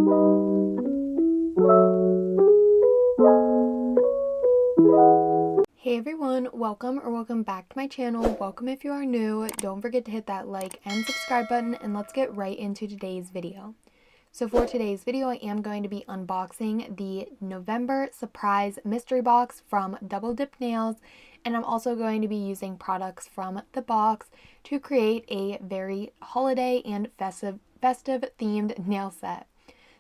Hey everyone, welcome back to my channel. Welcome if you are new. Don't forget to hit that like and subscribe button, and let's get right into today's video. So for today's video, I am going to be unboxing the November surprise mystery box from Double Dip Nails, and I'm also going to be using products from the box to create a very holiday and festive themed nail set.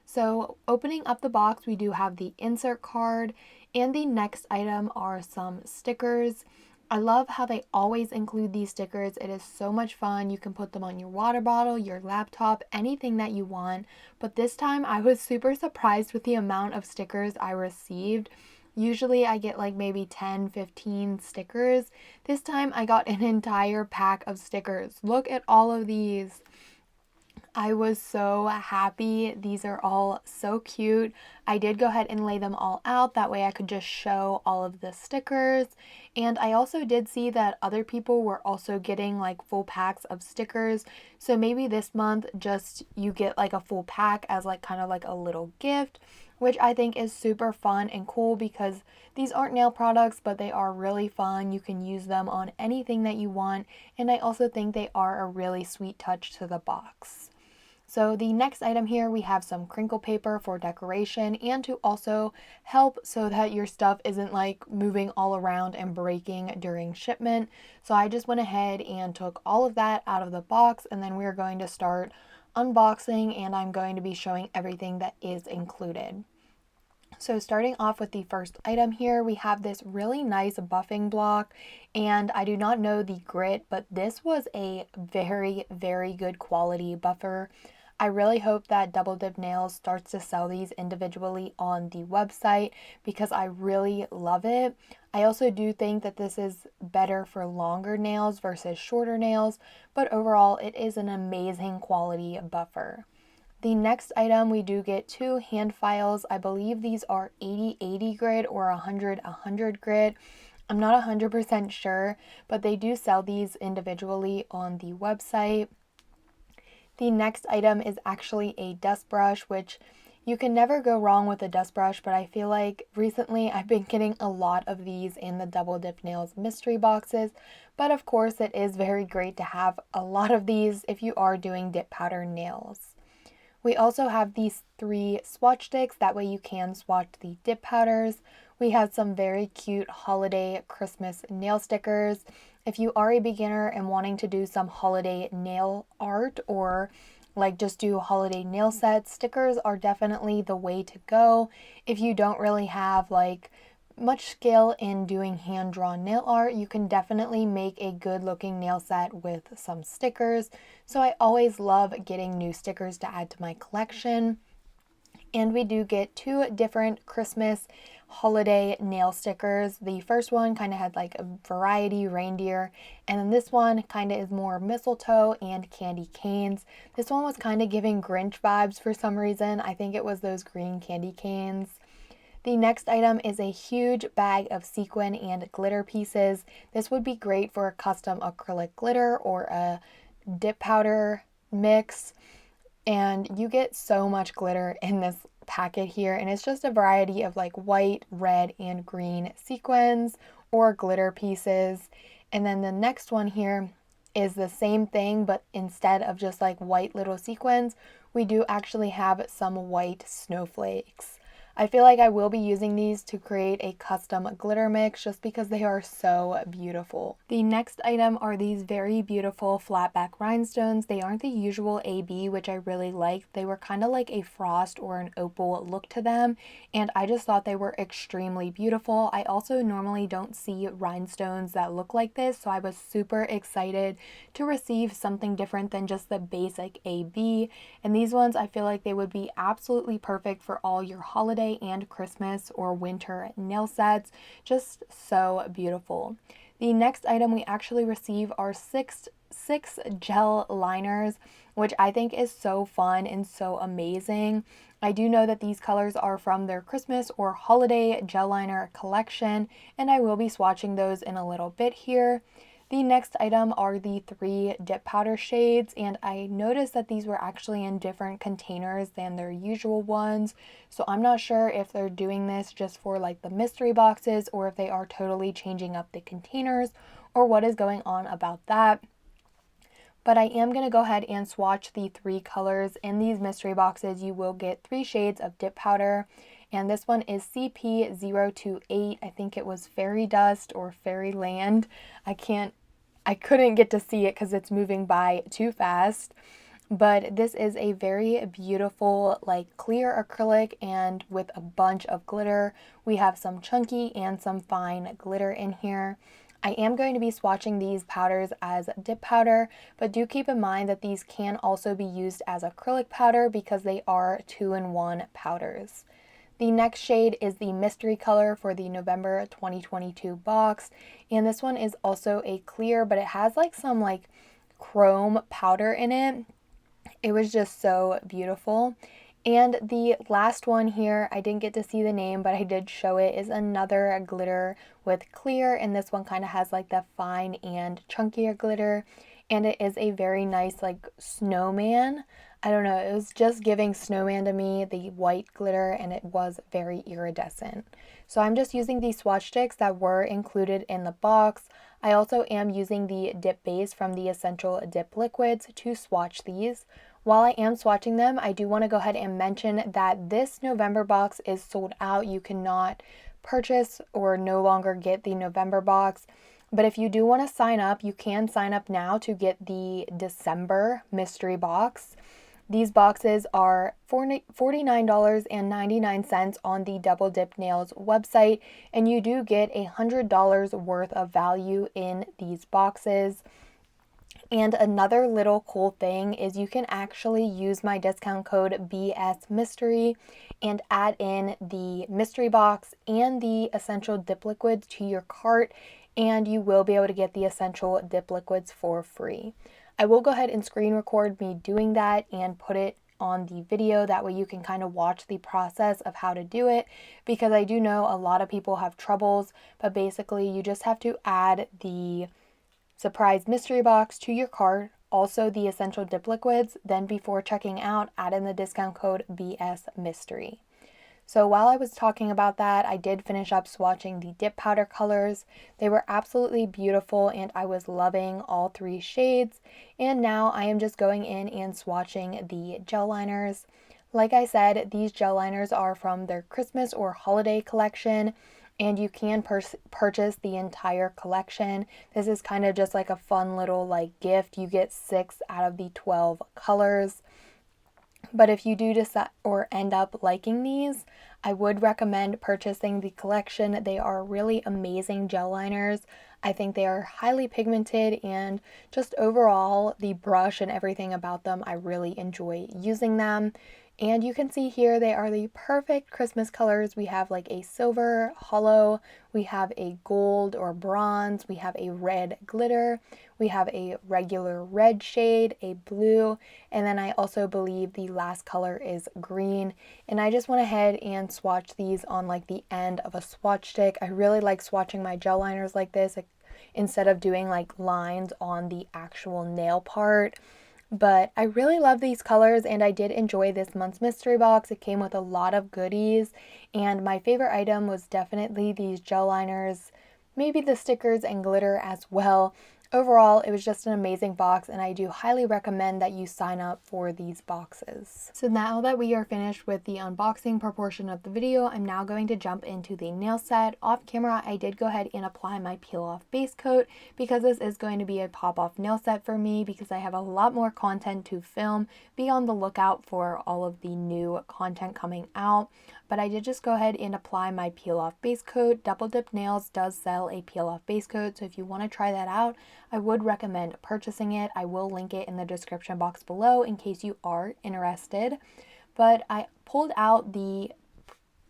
So opening up the box, we do have the insert card, and the next item are some stickers. I love how they always include these stickers. It is so much fun. You can put them on your water bottle, your laptop, anything that you want. But this time I was super surprised with the amount of stickers I received. Usually I get like maybe 10, 15 stickers. This time I got an entire pack of stickers. Look at all of these. I was so happy. These are all so cute. I did go ahead and lay them all out. That way I could just show all of the stickers. And I also did see that other people were also getting like full packs of stickers. So maybe this month just you get like a full pack as like kind of like a little gift, which I think is super fun and cool because these aren't nail products, but they are really fun. You can use them on anything that you want. And I also think they are a really sweet touch to the box. So the next item here, we have some crinkle paper for decoration and to also help so that your stuff isn't like moving all around and breaking during shipment. So I just went ahead and took all of that out of the box, and then we're going to start unboxing, and I'm going to be showing everything that is included. So starting off with the first item here, we have this really nice buffing block, and I do not know the grit, but this was a very, very good quality buffer. I really hope that Double Dip Nails starts to sell these individually on the website because I really love it. I also do think that this is better for longer nails versus shorter nails, but overall it is an amazing quality buffer. The next item, we do get two hand files. I believe these are 80/80 grit or 100/100 grit. I'm not 100% sure, but they do sell these individually on the website. The next item is actually a dust brush, which you can never go wrong with a dust brush, but I feel like recently I've been getting a lot of these in the Double Dip Nails mystery boxes. But of course, it is very great to have a lot of these if you are doing dip powder nails. We also have these 3 swatch sticks, that way you can swatch the dip powders. We have some very cute holiday Christmas nail stickers. If you are a beginner and wanting to do some holiday nail art or like just do holiday nail sets, stickers are definitely the way to go. If you don't really have like much skill in doing hand-drawn nail art, you can definitely make a good looking nail set with some stickers. So I always love getting new stickers to add to my collection. And we do get 2 different Christmas holiday nail stickers. The first one kind of had like a variety reindeer, and then this one kind of is more mistletoe and candy canes. This one was kind of giving Grinch vibes for some reason. I think it was those green candy canes. The next item is a huge bag of sequin and glitter pieces. This would be great for a custom acrylic glitter or a dip powder mix. And you get so much glitter in this packet here, and it's just a variety of like white, red, and green sequins or glitter pieces. And then the next one here is the same thing, but instead of just like white little sequins, we do actually have some white snowflakes. I feel like I will be using these to create a custom glitter mix just because they are so beautiful. The next item are these very beautiful flat back rhinestones. They aren't the usual AB, which I really liked. They were kind of like a frost or an opal look to them, and I just thought they were extremely beautiful. I also normally don't see rhinestones that look like this, so I was super excited to receive something different than just the basic AB. And these ones, I feel like they would be absolutely perfect for all your holiday and Christmas or winter nail sets. Just so beautiful. The next item we actually receive are six gel liners, which I think is so fun and so amazing. I do know that these colors are from their Christmas or holiday gel liner collection, and I will be swatching those in a little bit here. The next item are the 3 dip powder shades, and I noticed that these were actually in different containers than their usual ones, so I'm not sure if they're doing this just for like the mystery boxes or if they are totally changing up the containers or what is going on about that. But I am going to go ahead and swatch the 3 colors. In these mystery boxes, you will get 3 shades of dip powder, and this one is CP028. I think it was Fairy Dust or Fairyland. I couldn't get to see it because it's moving by too fast. But this is a very beautiful, like, clear acrylic and with a bunch of glitter. We have some chunky and some fine glitter in here. I am going to be swatching these powders as dip powder, but do keep in mind that these can also be used as acrylic powder because they are 2-in-1 powders. The next shade is the mystery color for the November 2022 box, and this one is also a clear, but it has like some like chrome powder in it. It was just so beautiful. And the last one here, I didn't get to see the name, but I did show it, is another glitter with clear, and this one kind of has like the fine and chunkier glitter, and it is a very nice like snowman. I don't know, it was just giving snowman to me, the white glitter, and it was very iridescent. So I'm just using these swatch sticks that were included in the box. I also am using the dip base from the Essential Dip Liquids to swatch these. While I am swatching them, I do want to go ahead and mention that this November box is sold out. You cannot purchase or no longer get the November box. But if you do want to sign up, you can sign up now to get the December mystery box. These boxes are $49.99 on the Double Dip Nails website, and you do get $100 worth of value in these boxes. And another little cool thing is you can actually use my discount code BS Mystery and add in the mystery box and the Essential Dip Liquids to your cart, and you will be able to get the Essential Dip Liquids for free. I will go ahead and screen record me doing that and put it on the video. That way you can kind of watch the process of how to do it, because I do know a lot of people have troubles, but basically you just have to add the surprise mystery box to your cart, also the Essential Dip Liquids, then before checking out, add in the discount code BS Mystery. So while I was talking about that, I did finish up swatching the dip powder colors. They were absolutely beautiful and I was loving all 3 shades. And now I am just going in and swatching the gel liners. Like I said, these gel liners are from their Christmas or holiday collection, and you can purchase the entire collection. This is kind of just like a fun little like gift. You get 6 out of the 12 colors. But if you do decide or end up liking these, I would recommend purchasing the collection. They are really amazing gel liners. I think they are highly pigmented, and just overall, the brush and everything about them, I really enjoy using them. And you can see here they are the perfect Christmas colors. We have like a silver hollow, we have a gold or bronze, we have a red glitter, we have a regular red shade, a blue, and then I also believe the last color is green. And I just went ahead and swatched these on like the end of a swatch stick. I really like swatching my gel liners like this instead of doing like lines on the actual nail part. But I really love these colors, and I did enjoy this month's mystery box. It came with a lot of goodies, and my favorite item was definitely these gel liners, maybe the stickers and glitter as well. Overall, it was just an amazing box, and I do highly recommend that you sign up for these boxes. So now that we are finished with the unboxing portion of the video, I'm now going to jump into the nail set. Off camera, I did go ahead and apply my peel off base coat because this is going to be a pop off nail set for me because I have a lot more content to film. Be on the lookout for all of the new content coming out. But I did just go ahead and apply my peel off base coat. Double Dip Nails does sell a peel off base coat, so if you want to try that out, I would recommend purchasing it. I will link it in the description box below in case you are interested. But I pulled out the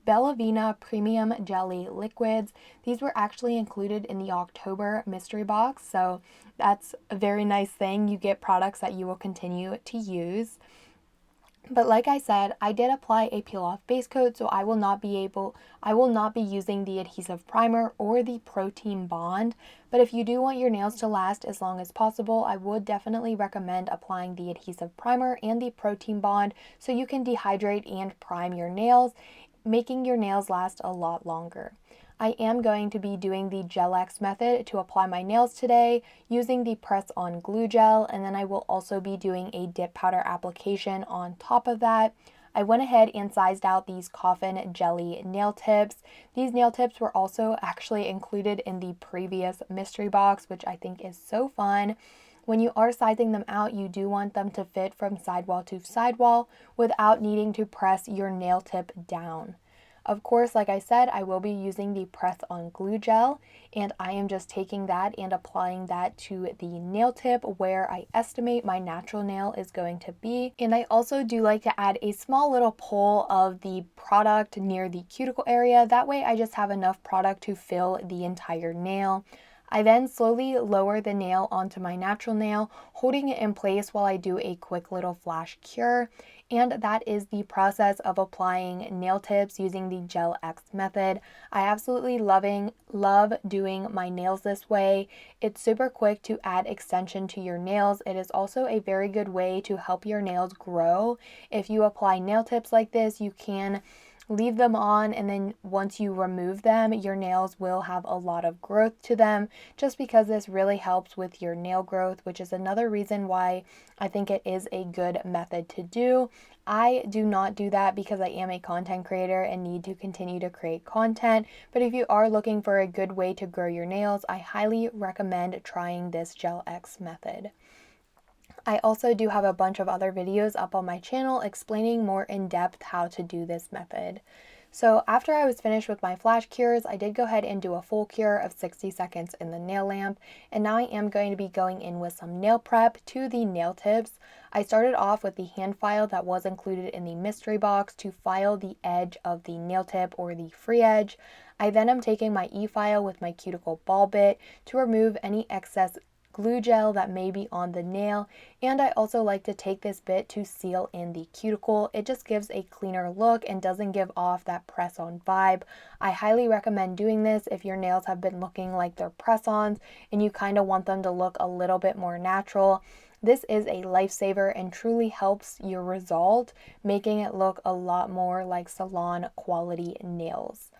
Bellavina Premium Jelly Liquids. These were actually included in the October mystery box, so that's a very nice thing. You get products that you will continue to use. But like I said, I did apply a peel off base coat, so I will not be using the adhesive primer or the protein bond. But if you do want your nails to last as long as possible, I would definitely recommend applying the adhesive primer and the protein bond so you can dehydrate and prime your nails, making your nails last a lot longer. I am going to be doing the Gel X method to apply my nails today using the press on glue gel, and then I will also be doing a dip powder application on top of that. I went ahead and sized out these Coffin Jelly nail tips. These nail tips were also actually included in the previous mystery box, which I think is so fun. When you are sizing them out, you do want them to fit from sidewall to sidewall without needing to press your nail tip down. Of course, like I said, I will be using the press on glue gel, and I am just taking that and applying that to the nail tip where I estimate my natural nail is going to be. And I also do like to add a small little pull of the product near the cuticle area. That way I just have enough product to fill the entire nail. I then slowly lower the nail onto my natural nail, holding it in place while I do a quick little flash cure. And that is the process of applying nail tips using the Gel X method. I absolutely love doing my nails this way. It's super quick to add extension to your nails. It is also a very good way to help your nails grow. If you apply nail tips like this, you can leave them on, and then once you remove them, your nails will have a lot of growth to them, just because this really helps with your nail growth, which is another reason why I think it is a good method to do. I do not do that because I am a content creator and need to continue to create content, but if you are looking for a good way to grow your nails, I highly recommend trying this Gel X method. I also do have a bunch of other videos up on my channel explaining more in depth how to do this method. So after I was finished with my flash cures, I did go ahead and do a full cure of 60 seconds in the nail lamp, and now I am going to be going in with some nail prep to the nail tips. I started off with the hand file that was included in the mystery box to file the edge of the nail tip or the free edge. I then am taking my e-file with my cuticle ball bit to remove any excess glue gel that may be on the nail, and I also like to take this bit to seal in the cuticle. It just gives a cleaner look and doesn't give off that press-on vibe. I highly recommend doing this if your nails have been looking like they're press-ons and you kind of want them to look a little bit more natural. This is a lifesaver and truly helps your result, making it look a lot more like salon quality nails.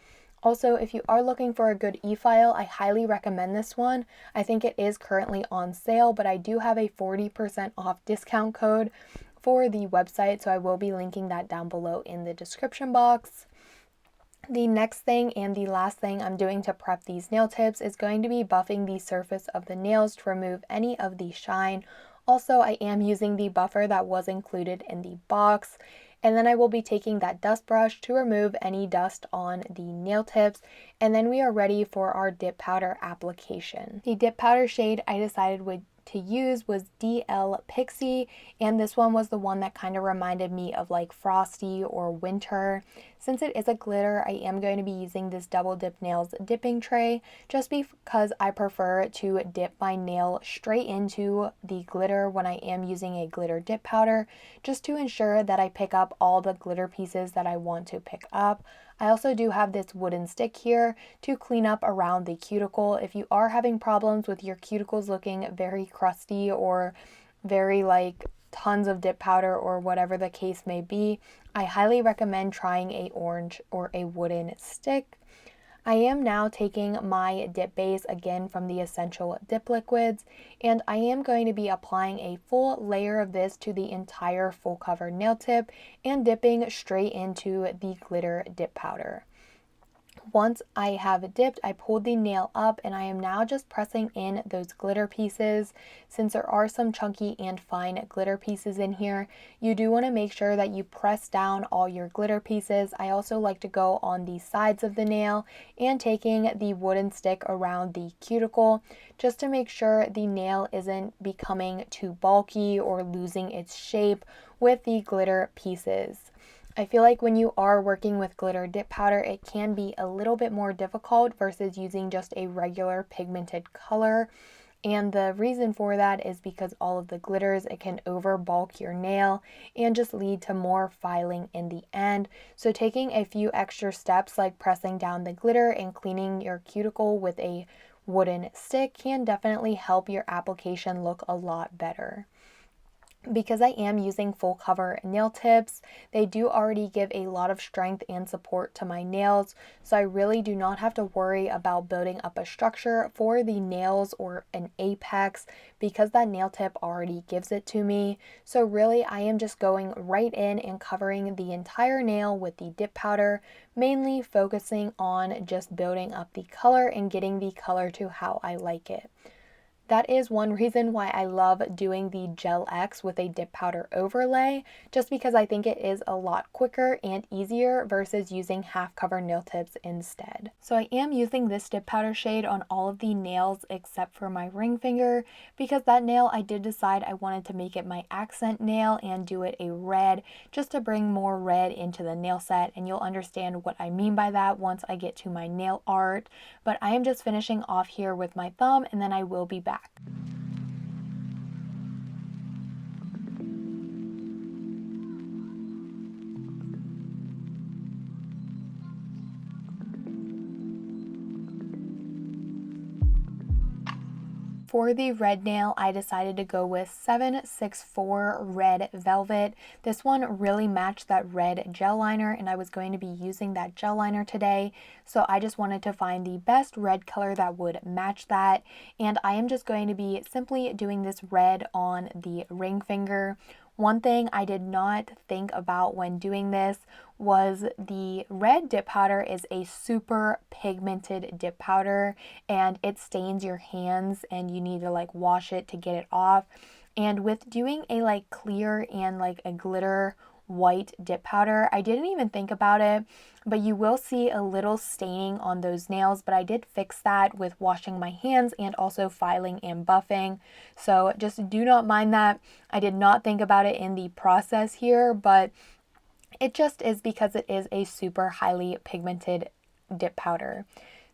Also, if you are looking for a good e-file, I highly recommend this one. I think it is currently on sale, but I do have a 40% off discount code for the website, so I will be linking that down below in the description box. The next thing and the last thing I'm doing to prep these nail tips is going to be buffing the surface of the nails to remove any of the shine. Also, I am using the buffer that was included in the box. And then I will be taking that dust brush to remove any dust on the nail tips. And then we are ready for our dip powder application. The dip powder shade I decided to use was DL Pixie, and this one was the one that kind of reminded me of like Frosty or Winter. Since it is a glitter, I am going to be using this Double Dip Nails dipping tray just because I prefer to dip my nail straight into the glitter when I am using a glitter dip powder, just to ensure that I pick up all the glitter pieces that I want to pick up. I also do have this wooden stick here to clean up around the cuticle. If you are having problems with your cuticles looking very crusty or very like tons of dip powder or whatever the case may be, I highly recommend trying a orange or a wooden stick. I am now taking my dip base again from the Essential Dip Liquids, and I am going to be applying a full layer of this to the entire full cover nail tip and dipping straight into the glitter dip powder. Once I have dipped, I pulled the nail up and I am now just pressing in those glitter pieces. Since there are some chunky and fine glitter pieces in here, you do want to make sure that you press down all your glitter pieces. I also like to go on the sides of the nail and taking the wooden stick around the cuticle just to make sure the nail isn't becoming too bulky or losing its shape with the glitter pieces. I feel like when you are working with glitter dip powder, it can be a little bit more difficult versus using just a regular pigmented color. And the reason for that is because all of the glitters, it can over bulk your nail and just lead to more filing in the end. So taking a few extra steps like pressing down the glitter and cleaning your cuticle with a wooden stick can definitely help your application look a lot better. Because I am using full cover nail tips, they do already give a lot of strength and support to my nails, so I really do not have to worry about building up a structure for the nails or an apex because that nail tip already gives it to me. So really I am just going right in and covering the entire nail with the dip powder, mainly focusing on just building up the color and getting the color to how I like it. That is one reason why I love doing the Gel X with a dip powder overlay, just because I think it is a lot quicker and easier versus using half cover nail tips instead. So I am using this dip powder shade on all of the nails except for my ring finger, because that nail I did decide I wanted to make it my accent nail and do it a red, just to bring more red into the nail set, and you'll understand what I mean by that once I get to my nail art. But I am just finishing off here with my thumb, and then I will be back. For the red nail, I decided to go with 764 Red Velvet. This one really matched that red gel liner, and I was going to be using that gel liner today, so I just wanted to find the best red color that would match that. And I am just going to be simply doing this red on the ring finger. One thing I did not think about when doing this was the red dip powder is a super pigmented dip powder, and it stains your hands and you need to like wash it to get it off. And with doing a like clear and like a glitter white dip powder, I didn't even think about it, but you will see a little staining on those nails, but I did fix that with washing my hands and also filing and buffing. So just do not mind that. I did not think about it in the process here, but it just is because it is a super highly pigmented dip powder.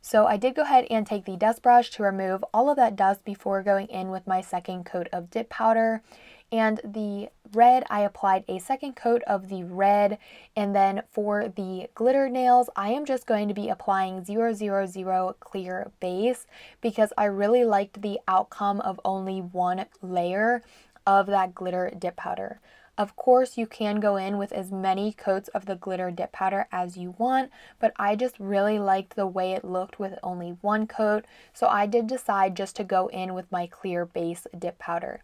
So I did go ahead and take the dust brush to remove all of that dust before going in with my second coat of dip powder. And the red, I applied a second coat of the red, and then for the glitter nails, I am just going to be applying 000 clear base because I really liked the outcome of only one layer of that glitter dip powder. Of course, you can go in with as many coats of the glitter dip powder as you want, but I just really liked the way it looked with only one coat, so I did decide just to go in with my clear base dip powder.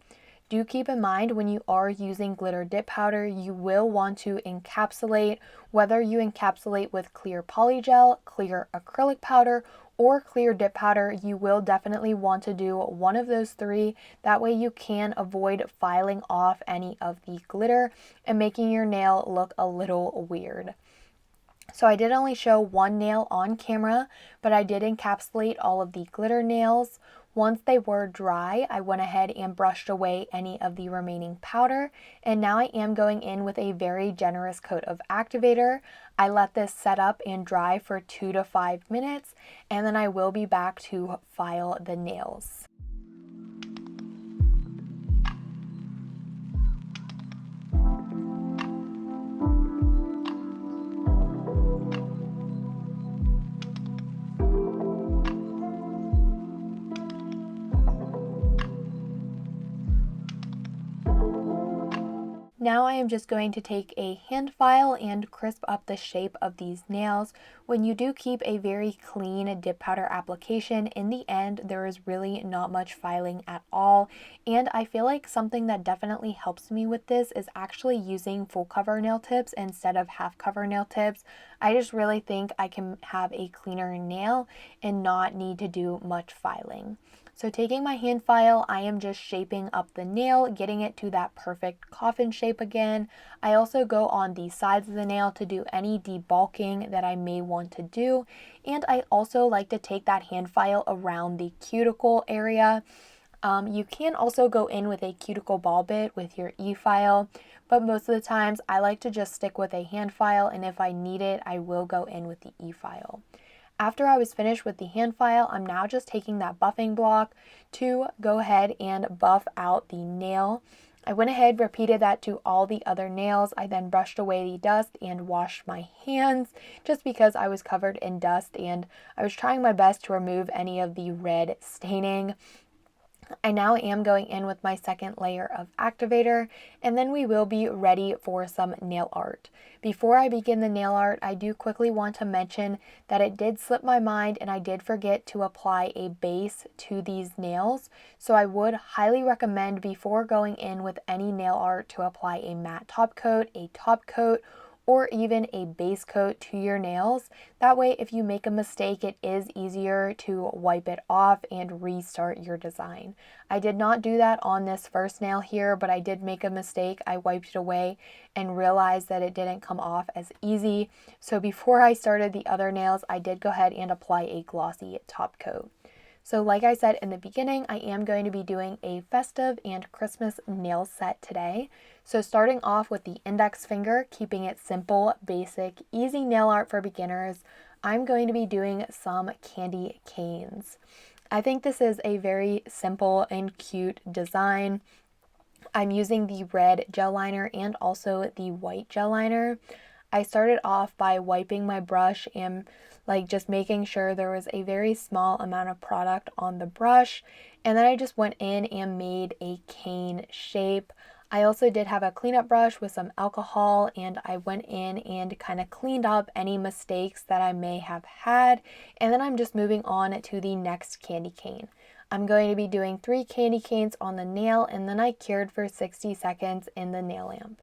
Do keep in mind when you are using glitter dip powder, you will want to encapsulate, whether you encapsulate with clear polygel, clear acrylic powder, or clear dip powder, you will definitely want to do one of those three. That way you can avoid filing off any of the glitter and making your nail look a little weird. So I did only show one nail on camera, but I did encapsulate all of the glitter nails. Once they were dry, I went ahead and brushed away any of the remaining powder, and now I am going in with a very generous coat of activator. I let this set up and dry for 2 to 5 minutes, and then I will be back to file the nails. Now I am just going to take a hand file and crisp up the shape of these nails. When you do keep a very clean dip powder application, in the end there is really not much filing at all. And I feel like something that definitely helps me with this is actually using full cover nail tips instead of half cover nail tips. I just really think I can have a cleaner nail and not need to do much filing. So taking my hand file, I am just shaping up the nail, getting it to that perfect coffin shape again. I also go on the sides of the nail to do any debulking that I may want to do. And I also like to take that hand file around the cuticle area. You can also go in with a cuticle ball bit with your e-file, but most of the times I like to just stick with a hand file, and if I need it, I will go in with the e-file. After I was finished with the hand file, I'm now just taking that buffing block to go ahead and buff out the nail. I went ahead, repeated that to all the other nails. I then brushed away the dust and washed my hands just because I was covered in dust and I was trying my best to remove any of the red staining. I now am going in with my second layer of activator, and then we will be ready for some nail art. Before I begin the nail art, I do quickly want to mention that it did slip my mind and I did forget to apply a base to these nails. So I would highly recommend before going in with any nail art to apply a matte top coat, a top coat, or even a base coat to your nails. That way, if you make a mistake, it is easier to wipe it off and restart your design. I did not do that on this first nail here, but I did make a mistake. I wiped it away and realized that it didn't come off as easy. So before I started the other nails, I did go ahead and apply a glossy top coat. So like I said in the beginning, I am going to be doing a festive and Christmas nail set today. So starting off with the index finger, keeping it simple, basic, easy nail art for beginners, I'm going to be doing some candy canes. I think this is a very simple and cute design. I'm using the red gel liner and also the white gel liner. I started off by wiping my brush and just making sure there was a very small amount of product on the brush, and then I just went in and made a cane shape. I also did have a cleanup brush with some alcohol, and I went in and kind of cleaned up any mistakes that I may have had, and then I'm just moving on to the next candy cane. I'm going to be doing 3 candy canes on the nail, and then I cured for 60 seconds in the nail lamp.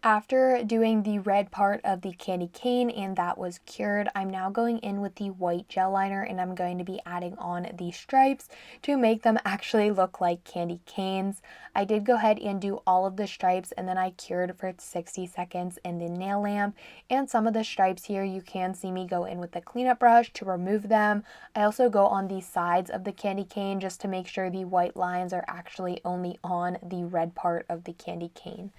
After doing the red part of the candy cane and that was cured, I'm now going in with the white gel liner and I'm going to be adding on the stripes to make them actually look like candy canes. I did go ahead and do all of the stripes and then I cured for 60 seconds in the nail lamp, and some of the stripes here you can see me go in with the cleanup brush to remove them. I also go on the sides of the candy cane just to make sure the white lines are actually only on the red part of the candy cane.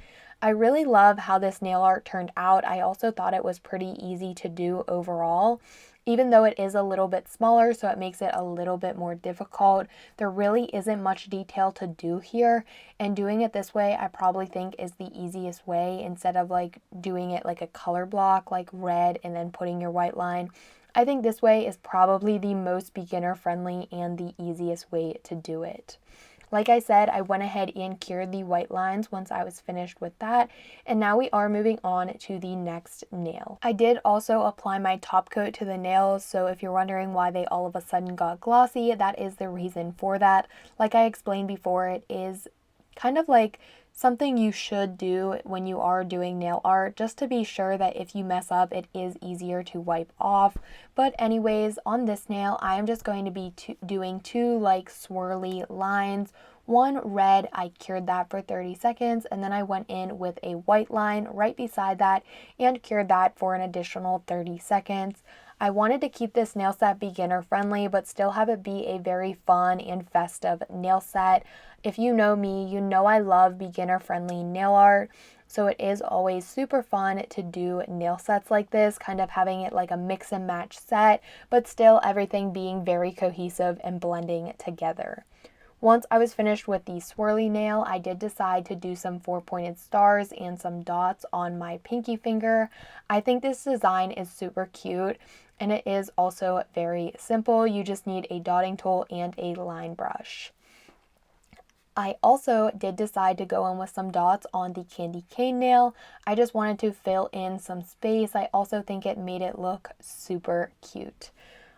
I really love how this nail art turned out. I also thought it was pretty easy to do overall, even though it is a little bit smaller, so it makes it a little bit more difficult. There really isn't much detail to do here, and doing it this way I probably think is the easiest way, instead of doing it like a color block, like red and then putting your white line. I think this way is probably the most beginner friendly and the easiest way to do it. Like I said, I went ahead and cured the white lines once I was finished with that, and now we are moving on to the next nail. I did also apply my top coat to the nails, so if you're wondering why they all of a sudden got glossy, that is the reason for that. Like I explained before, it is kind of like something you should do when you are doing nail art, just to be sure that if you mess up, it is easier to wipe off. But anyways, on this nail, I am just going to be doing 2 swirly lines. One red, I cured that for 30 seconds, and then I went in with a white line right beside that and cured that for an additional 30 seconds. I wanted to keep this nail set beginner friendly, but still have it be a very fun and festive nail set. If you know me, you know I love beginner friendly nail art, so it is always super fun to do nail sets like this, kind of having it like a mix and match set, but still everything being very cohesive and blending together. Once I was finished with the swirly nail, I did decide to do some 4-pointed stars and some dots on my pinky finger. I think this design is super cute, and it is also very simple. You just need a dotting tool and a line brush. I also did decide to go in with some dots on the candy cane nail. I just wanted to fill in some space. I also think it made it look super cute.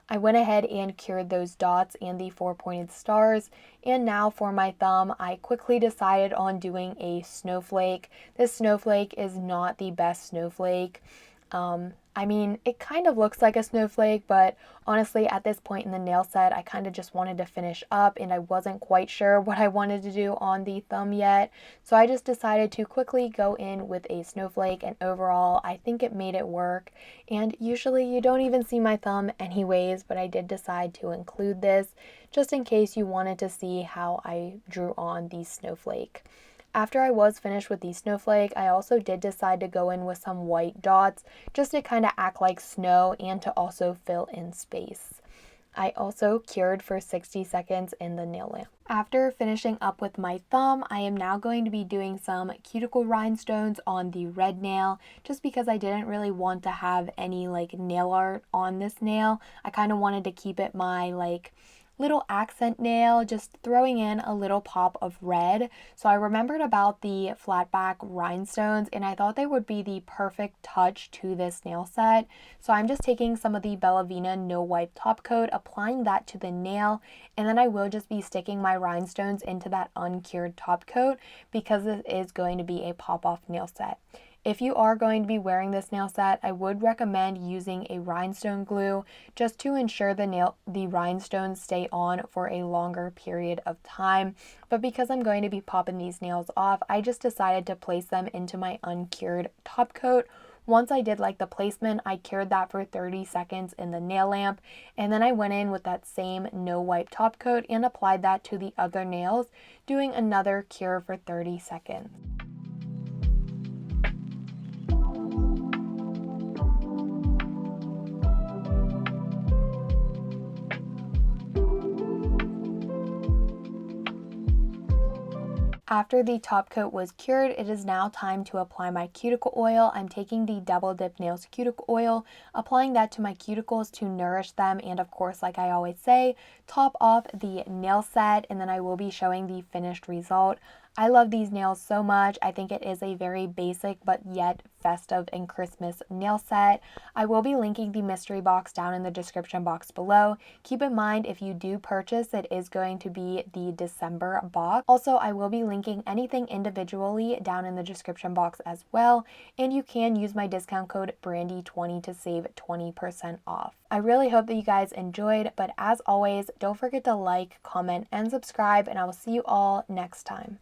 I went ahead and cured those dots and the 4-pointed stars, and now for my thumb, I quickly decided on doing a snowflake. This snowflake is not the best snowflake. I mean, it kind of looks like a snowflake, but honestly, at this point in the nail set, I kind of just wanted to finish up and I wasn't quite sure what I wanted to do on the thumb yet. So I just decided to quickly go in with a snowflake, and overall, I think it made it work. And usually you don't even see my thumb anyways, but I did decide to include this just in case you wanted to see how I drew on the snowflake. After I was finished with the snowflake, I also did decide to go in with some white dots just to kind of act like snow and to also fill in space. I also cured for 60 seconds in the nail lamp. After finishing up with my thumb, I am now going to be doing some cuticle rhinestones on the red nail just because I didn't really want to have any like nail art on this nail. I kind of wanted to keep it my like little accent nail, just throwing in a little pop of red. So I remembered about the flat back rhinestones and I thought they would be the perfect touch to this nail set. So I'm just taking some of the Bella Vita No Wipe top coat, applying that to the nail, and then I will just be sticking my rhinestones into that uncured top coat because this is going to be a pop-off nail set. If you are going to be wearing this nail set, I would recommend using a rhinestone glue just to ensure the rhinestones stay on for a longer period of time. But because I'm going to be popping these nails off, I just decided to place them into my uncured top coat. Once I did like the placement, I cured that for 30 seconds in the nail lamp, and then I went in with that same no wipe top coat and applied that to the other nails, doing another cure for 30 seconds. After the top coat was cured, it is now time to apply my cuticle oil. I'm taking the Double Dip Nails cuticle oil, applying that to my cuticles to nourish them, and of course, like I always say, top off the nail set, and then I will be showing the finished result. I love these nails so much. I think it is a very basic but yet festive and Christmas nail set. I will be linking the mystery box down in the description box below. Keep in mind, if you do purchase, it is going to be the December box. Also, I will be linking anything individually down in the description box as well, and you can use my discount code BRANDI20 to save 20% off. I really hope that you guys enjoyed, but as always, don't forget to like, comment, and subscribe, and I will see you all next time.